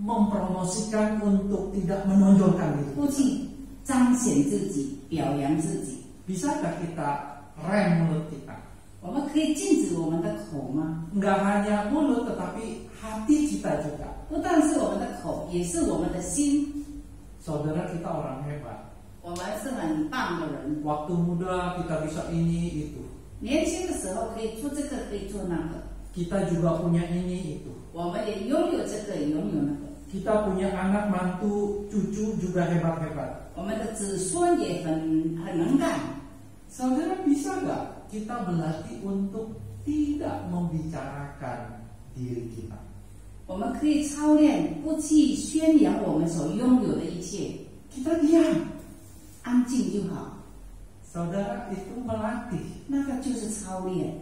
Speaker 3: mempromosikan, untuk tidak menonjolkan diri.
Speaker 4: 不去彰显自己、表扬自己。
Speaker 3: Bisakah kita rem mulut kita?
Speaker 4: 我们可以禁止我们的口吗？
Speaker 3: Nggak hanya mulut, tetapi hati kita juga.
Speaker 4: 不但是我们的口，也是我们的心。
Speaker 3: Saudara, kita orang hebat.
Speaker 4: 我们是很棒的人。
Speaker 3: Waktu muda kita bisa ini itu.
Speaker 4: 年轻的时候可以做这个，可以做那个。
Speaker 3: Kita juga punya ini itu.
Speaker 4: 我们也拥有这个，也拥有那个。
Speaker 3: Kita punya anak, mantu, cucu juga hebat-hebat.
Speaker 4: 我们的子孙也很能干。
Speaker 3: Saudara, bisa nggak kita berlatih untuk tidak membicarakan diri kita?
Speaker 4: 我们可以操练，不去宣扬我们所拥有的一切，
Speaker 3: Kita diam.
Speaker 4: 安静就好。
Speaker 3: Saudara, itu melatih
Speaker 4: 那个就是操练，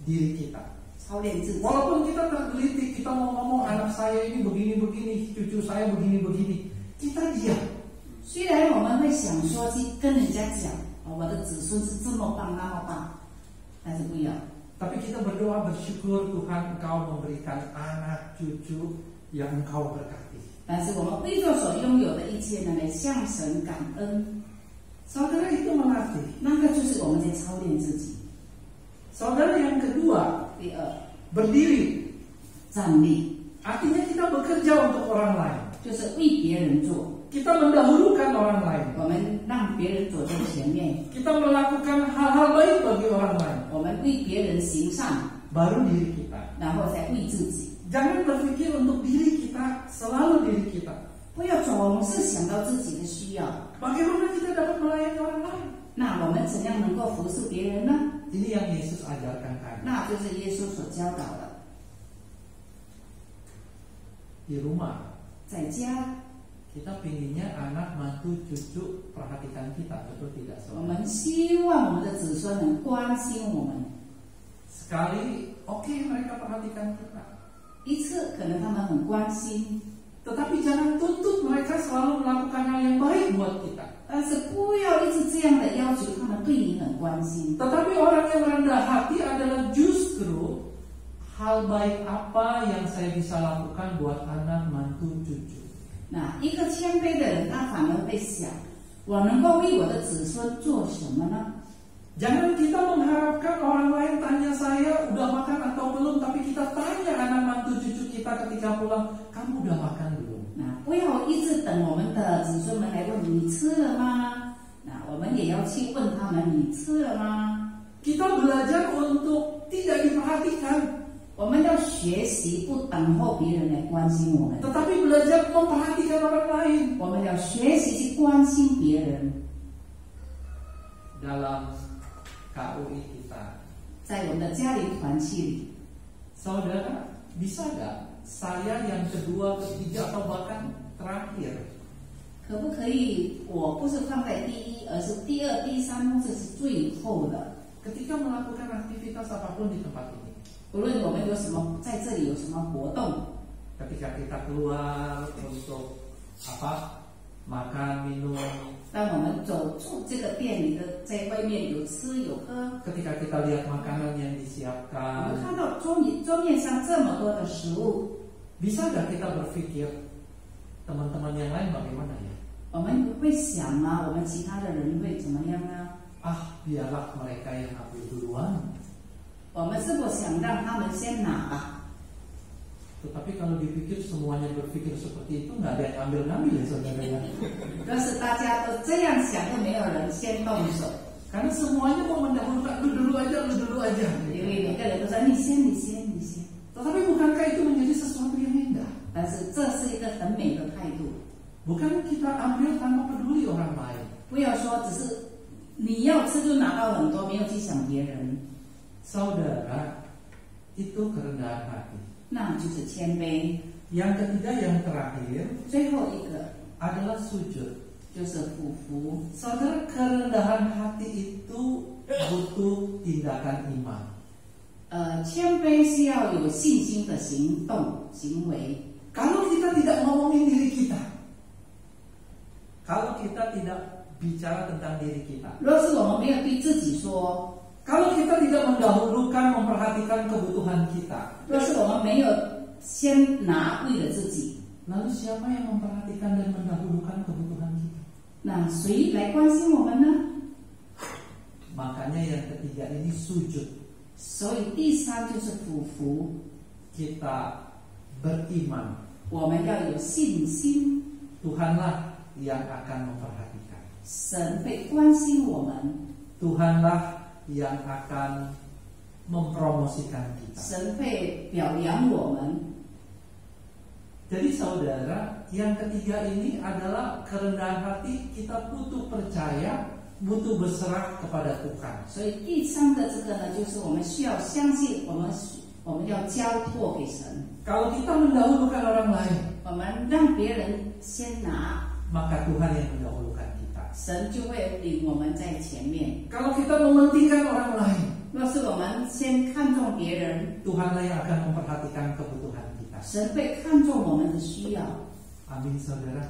Speaker 3: diri kita.
Speaker 4: 操练自己。
Speaker 3: Walaupun kita tergelitik, kita mau ngomong anak saya ini begini-begini, cucu saya begini-begini, kita diam.
Speaker 4: 虽然我们会想说去跟人家讲，我的子孙是这么棒那么棒，但是不要。
Speaker 3: Tapi kita berdoa bersyukur Tuhan Engkau memberikan anak cucu yang Engkau berkati.
Speaker 4: 但是我们为着所拥有的一切呢，来向神感恩。
Speaker 3: Saudara, itu melatih.
Speaker 4: 那个就是我们在操练自己。
Speaker 3: Saudara, yang kedua,
Speaker 4: 第二，
Speaker 3: berdiri.
Speaker 4: 站立，
Speaker 3: Artinya kita bekerja untuk orang lain.
Speaker 4: 就是为别人做，
Speaker 3: Kita mendahulukan orang lain.
Speaker 4: 我们让别人走在前面，
Speaker 3: Kita melakukan hal-hal baik bagi orang lain.
Speaker 4: 我们为别人行善，
Speaker 3: Baru diri kita.
Speaker 4: 然后再为自己。
Speaker 3: Jangan berpikir untuk diri kita, selalu diri kita.
Speaker 4: 不要总是想到自己的需要。
Speaker 3: Bagaimana kita dapat melayani orang lain?
Speaker 4: 那我们怎样能够服侍别人呢？
Speaker 3: Ini yang Yesus ajarkan kami.
Speaker 4: 那就是耶稣所教导的。
Speaker 3: Di rumah,
Speaker 4: 在家，
Speaker 3: kita pinginnya anak, mantu, cucu perhatikan kita, betul tidak
Speaker 4: 我
Speaker 3: saudara?
Speaker 4: 们希望我们的子孙能关心我们。
Speaker 3: Sekali, oke, mereka perhatikan kita.
Speaker 4: 一次可能他们很关心，
Speaker 3: Tetapi jangan tuntut mereka selalu melakukan hal yang baik buat kita.
Speaker 4: 但是不要一直这样的要求他们对你很关心。
Speaker 3: Tetapi orang yang rendah hati adalah justru hal baik apa yang saya bisa lakukan buat anak, mantu, cucu.
Speaker 4: 那一个谦卑的人，他反而会想，我能够为我的子孙做什么呢？
Speaker 3: Jangan kita mengharapkan orang lain tanya saya udah makan atau belum, tapi kita tanya anak, mantu, cucu kita ketika pulang, kamu udah makan belum?
Speaker 4: 那不要一直等我们的子孙们来问你吃了吗？那我们也要去问他们你吃了吗？
Speaker 3: Kita belajar untuk tidak diperhatikan,
Speaker 4: 我们要学习不等候别人来关心我们，
Speaker 3: tetapi belajar memperhatikan orang lain.
Speaker 4: 我们要学习去关心别人。
Speaker 3: Dalam KUI kita,
Speaker 4: 在我们的家庭团契里，
Speaker 3: saudara, bisa gak saya yang kedua, ketiga, atau bahkan terakhir
Speaker 4: 可不可以？我不是放在第一，而是第二、第三，或者是最后的。
Speaker 3: ketika melakukan aktivitas apapun di tempat ini,
Speaker 4: 无论我们有什么，在这里有什么活动，
Speaker 3: ketika kita keluar untuk makan, minum,
Speaker 4: 当我们走出这个店里的，在外面有吃有喝，
Speaker 3: ketika kita lihat makanan yang
Speaker 4: 我
Speaker 3: disiapkan,
Speaker 4: 们看到桌面上这么多的食物，
Speaker 3: bisa gak kita berpikir teman-teman yang lain bagaimana ya?
Speaker 4: 我们会想吗？我们其他的人会怎么样呢？
Speaker 3: Biarlah mereka yang ambil duluan.
Speaker 4: 我们是否想让他们先拿吧？
Speaker 3: Tetapi kalau dipikir semuanya berpikir seperti itu, nggak ada yang ambil-ngambil ya saudara ya.
Speaker 4: 要是大家都这样想，就没有人先动手，
Speaker 3: Karena semuanya mau mendahulukan lu dulu aja.
Speaker 4: 因为每个人都说你先，你先，你先。
Speaker 3: Tetapi bukankah itu menjadi sesuatu yang indah?
Speaker 4: 但是这是一个很美的态度，
Speaker 3: Bukan kita ambil tanpa peduli orang lain.
Speaker 4: 不要说只是你要吃就拿到很多，没有去想别人，
Speaker 3: Saudara, itu kerendahan hati.
Speaker 4: 那就是谦卑。
Speaker 3: Yang ketiga, yang terakhir
Speaker 4: 最后一个
Speaker 3: adalah sujud.
Speaker 4: 就是俯伏。
Speaker 3: Saudara, kerendahan hati itu butuh tindakan iman.
Speaker 4: 谦卑是要有信心的行动行为。
Speaker 3: Kalau kita tidak ngomongin diri kita, kalau kita tidak bicara tentang diri kita,
Speaker 4: 若是我们没有对自己说，
Speaker 3: kalau kita tidak mendahulukan memperhatikan kebutuhan kita,
Speaker 4: 若是我们没有先拿为了自己，
Speaker 3: lalu siapa yang memperhatikan dan mendahulukan kebutuhan kita?
Speaker 4: 那谁来关心我们呢？
Speaker 3: Makanya yang ketiga ini sujud.
Speaker 4: 所以第三就是俯伏，
Speaker 3: Kita beriman,
Speaker 4: 我们要有信心，
Speaker 3: Tuhanlah yang akan memperhatikan.
Speaker 4: 神会关心我们，
Speaker 3: Tuhanlah yang akan mempromosikan kita.
Speaker 4: 神会表扬我们。
Speaker 3: Jadi saudara, yang ketiga ini adalah kerendahan hati, kita butuh percaya, butuh berserah kepada Tuhan.
Speaker 4: 所以第三个这个呢，就是我们需要相信，我们要交托给神。
Speaker 3: Kalau kita mendahulukan orang lain,
Speaker 4: 我们让别人先拿，
Speaker 3: maka Tuhan yang mendahulukan kita.
Speaker 4: 神就会领我们在前面。
Speaker 3: Kalau kita mementingkan orang lain,
Speaker 4: 若是我们先看重别人，
Speaker 3: Tuhanlah yang akan memperhatikan kebutuhan kita.
Speaker 4: 神会看重我们的需要。
Speaker 3: Amin saudara.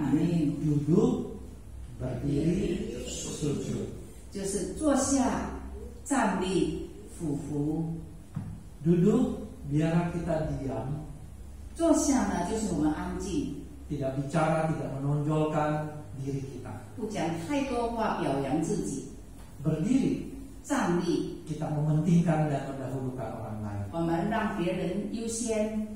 Speaker 4: 阿门。
Speaker 3: Duduk, berdiri, sujud.
Speaker 4: 就是坐下、站立、俯伏。
Speaker 3: Duduk, biarlah kita diam,
Speaker 4: 坐下呢，就是我们安静，
Speaker 3: tidak bicara, tidak menonjolkan diri kita.
Speaker 4: 不讲太多话表扬自己。
Speaker 3: Berdiri,
Speaker 4: 站立，
Speaker 3: kita mementingkan dan mendahulukan orang lain.
Speaker 4: 我们让别人优先。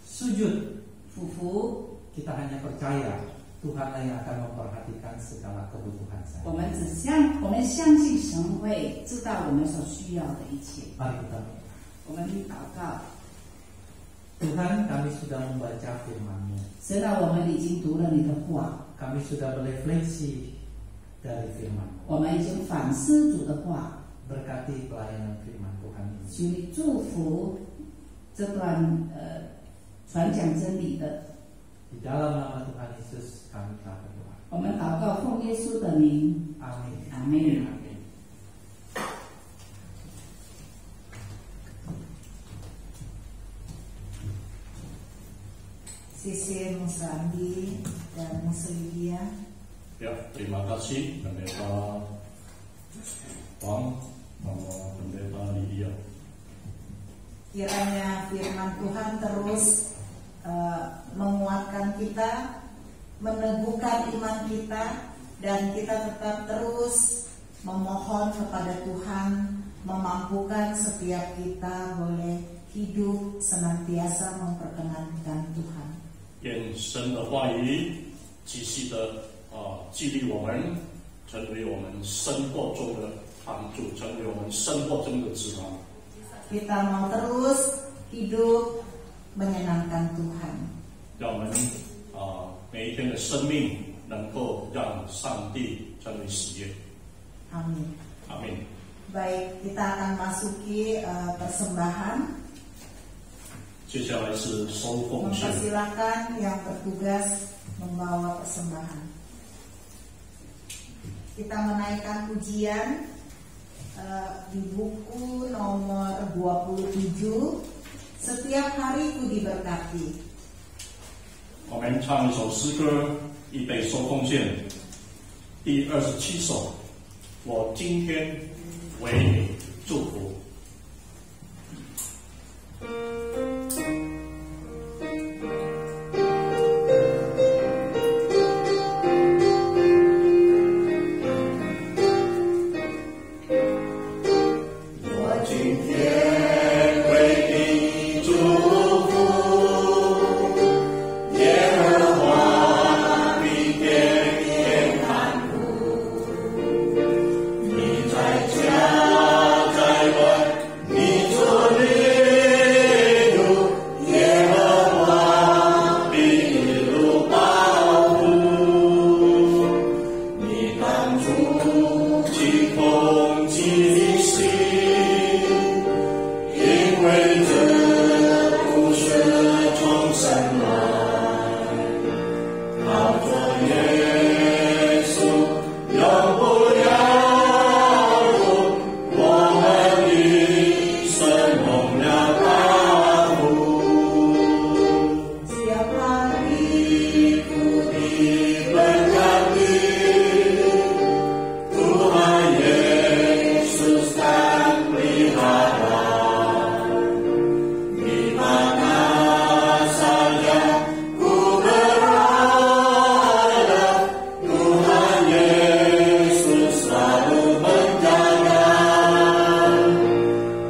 Speaker 3: Sujud,
Speaker 4: 俯伏，
Speaker 3: kita hanya percaya Tuhanlah yang akan memperhatikan segala kebutuhan saya.
Speaker 4: 我们相信神会知道我们所需要的一切。
Speaker 3: Mari kita berdoa.
Speaker 4: 我们祷告，
Speaker 3: Tuhan, kami sudah membaca firman-Mu.
Speaker 4: 神啊，我们已经读了你的话，
Speaker 3: Kami sudah berefleksi dari firman.
Speaker 4: 我们已经反思主的话，
Speaker 3: Berkati pelayanan firman Tuhan ini.
Speaker 4: 求你祝福这段传讲真理的。
Speaker 3: Di dalam nama Tuhan Yesus kami telah berdoa.
Speaker 4: 我们祷告奉耶稣的名，
Speaker 3: Amin.
Speaker 4: 阿门。
Speaker 1: Sisi Musa Andi dan Musa Lydia.
Speaker 2: Ya, terima kasih Pendeta Wang sama Pendeta Lydia.
Speaker 1: Kiranya firman Tuhan terus menguatkan kita, meneguhkan iman kita, dan kita tetap terus memohon kepada Tuhan, memampukan setiap kita boleh hidup senantiasa memperkenankan Tuhan.
Speaker 2: 愿神的话语继续的激励我们，成为我们生活中的帮助，成为我们生活中的指南。
Speaker 1: Kita mau terus hidup menyenangkan Tuhan.
Speaker 2: 让我们每一天的生命能够让上帝成为喜悦。
Speaker 1: Amin.
Speaker 2: 阿门。
Speaker 1: Baik, kita akan masuki persembahan.
Speaker 2: 接下来是收奉献。
Speaker 1: Mempersilakan yang bertugas membawa persembahan. Kita menaikkan pujian di buku nomor 27. Setiap hariku diberkati.
Speaker 2: 我们唱一首诗歌，预备收奉献，第27首。我今天为你祝福。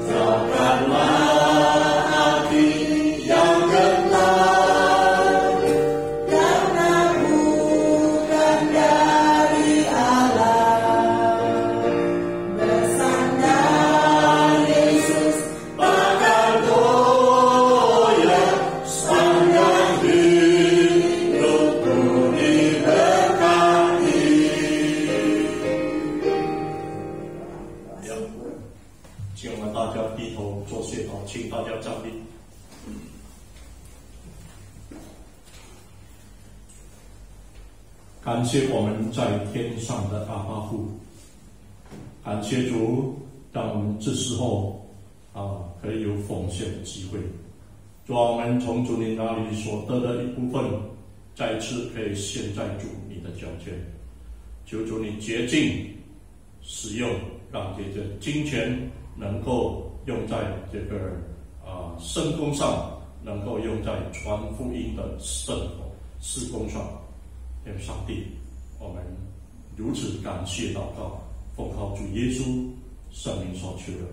Speaker 6: Jagakanlah
Speaker 2: 请大家站立。感谢我们在天上的阿爸父，感谢主，让我们这时候可以有奉献的机会。主啊，我们从主你那里所得的一部分，再一次可以献在主你的脚前。求主你洁净使用，让这个金钱能够用在这个圣工上，能够用在传福音的事工上。天上帝，我们如此感谢祷告，奉靠主耶稣圣名所求的。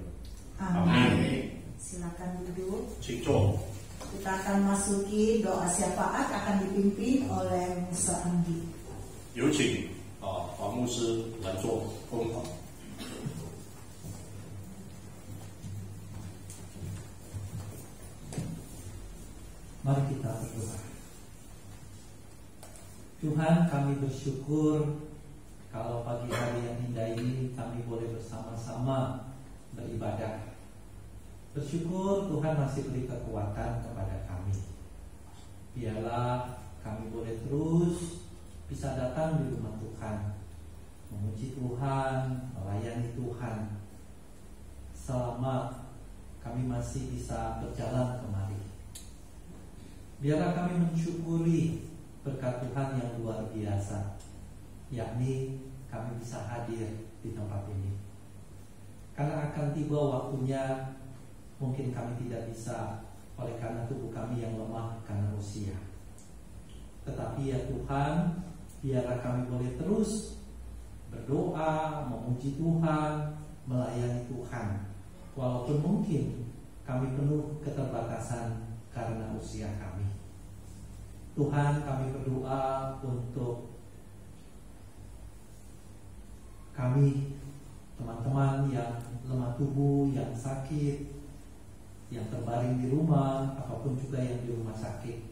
Speaker 2: Amin.
Speaker 1: Silakan duduk.
Speaker 2: 请坐。
Speaker 1: Kita akan masuki doa syafaat akan dipimpin oleh Musa Anggi.
Speaker 2: 有请黄牧师来做公祷。
Speaker 3: Mari kita berdoa. Tuhan, kami bersyukur kalau pagi hari yang indah ini kami boleh bersama-sama beribadah. Bersyukur Tuhan masih beri kekuatan kepada kami. Biarlah kami boleh terus bisa datang di rumah Tuhan, memuji Tuhan, melayani Tuhan selama kami masih bisa berjalan kemari. Biarlah kami mensyukuri berkat Tuhan yang luar biasa, yakni kami bisa hadir di tempat ini. Karena akan tiba waktunya mungkin kami tidak bisa, oleh karena tubuh kami yang lemah karena usia. Tetapi ya Tuhan, biarlah kami boleh terus berdoa, memuji Tuhan, melayani Tuhan, walaupun mungkin kami penuh keterbatasan karena usia kami. Tuhan, kami berdoa untuk kami, teman-teman yang lemah tubuh, yang sakit, yang terbaring di rumah, apapun juga yang di rumah sakit.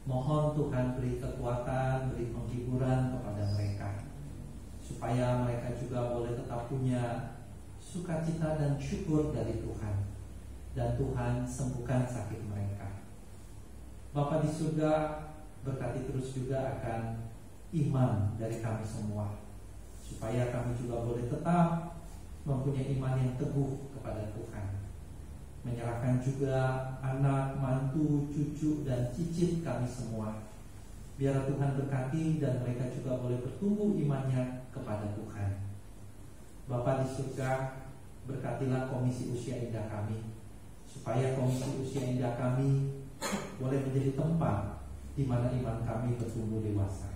Speaker 3: Mohon Tuhan beri kekuatan, beri penghiburan kepada mereka, supaya mereka juga boleh tetap punya sukacita dan syukur dari Tuhan, dan Tuhan sembuhkan sakit mereka. Bapa di surga, berkati terus juga akan iman dari kami semua, supaya kami juga boleh tetap mempunyai iman yang teguh kepada Tuhan. Menyerahkan juga anak, mantu, cucu, dan cicit kami semua. Biar Tuhan berkati dan mereka juga boleh bertumbuh imannya kepada Tuhan. Bapa di surga, berkatilah komisi usia indah kami, supaya komisi usia indah kami boleh menjadi tempat di mana iman kami bertumbuh dewasa.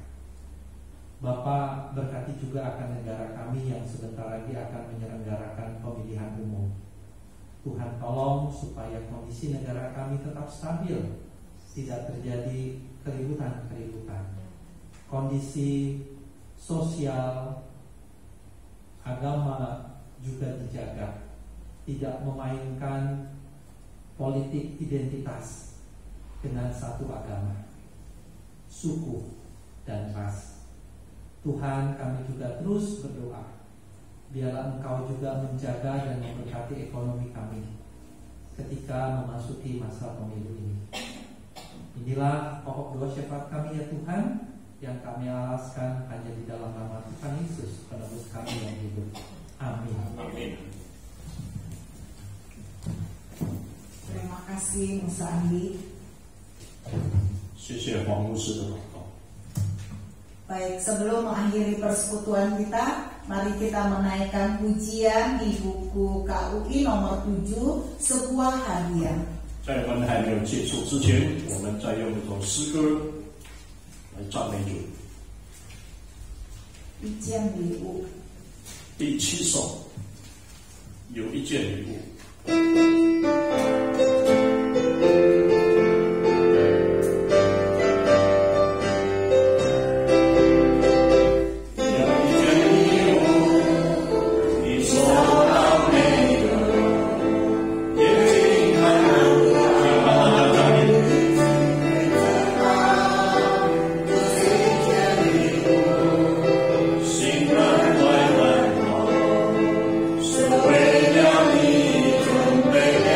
Speaker 3: Bapa, berkati juga akan negara kami yang sebentar lagi akan menyelenggarakan pemilihan umum. Tuhan tolong supaya kondisi negara kami tetap stabil, tidak terjadi keributan-keributan. Kondisi sosial, agama juga dijaga, tidak memainkan politik identitas dengan satu agama, suku, dan ras. Tuhan, kami juga terus berdoa, biarlah Engkau juga menjaga dan memberkati ekonomi kami ketika memasuki masa pemilu ini. Inilah pokok doa syafaat kami ya Tuhan, yang kami alaskan hanya di dalam nama Tuhan Yesus, penebus kami yang hidup. Amin.
Speaker 2: Amin.
Speaker 1: Terima kasih Musa Andi.
Speaker 2: 谢谢黄牧师的祷告。
Speaker 1: Baik, sebelum mengakhiri persekutuan kita, mari kita menaikkan pujian di buku KUI nomor 7, sebuah hadiah.
Speaker 2: 在我们还没有结束之前，我们再用一首诗歌来赞美主。
Speaker 1: 一件礼物。
Speaker 2: 第7首，有一件礼物。
Speaker 6: 为了你准备。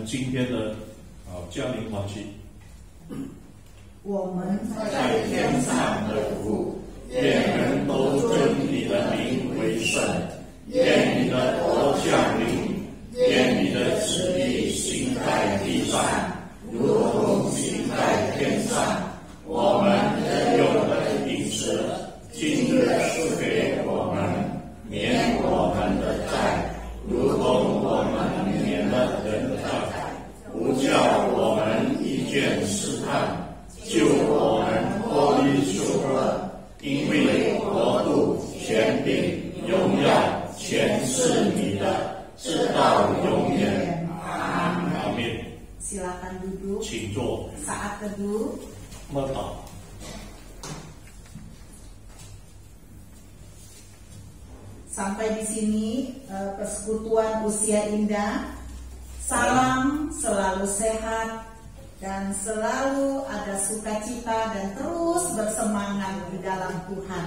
Speaker 2: 们今天的家庭团契。
Speaker 1: 我们
Speaker 2: 在天上的父，愿人都尊你的名为圣，愿你的国降临，愿你的旨意行在地上，如同行在天上。我们日用的饮食，今日赐给我们，免我们的债，如同我们免了人的债，不叫我们遇见试探，救我们脱离羞恶，因为国度、权柄、荣耀，全是你的，直到永远。阿们。
Speaker 1: Silakan duduk.
Speaker 2: 请坐。
Speaker 1: Saat teduh.
Speaker 2: Mata.
Speaker 1: Sampai di sini persekutuan usia indah. Salam selalu sehat dan selalu ada sukacita dan terus bersemangat di dalam Tuhan.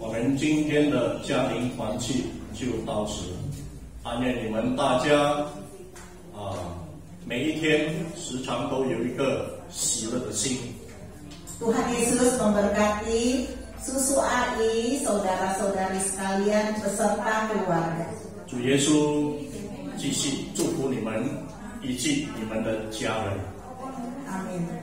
Speaker 2: 我们今天的家庭团契就到此，但愿你们大家每一天时常都有一个喜乐的心。
Speaker 1: Tuhan Yesus memberkati Susu AI, saudara-saudari sekalian beserta keluarga.
Speaker 2: 主耶稣继续祝福你们以及你们的家人。
Speaker 1: Amin.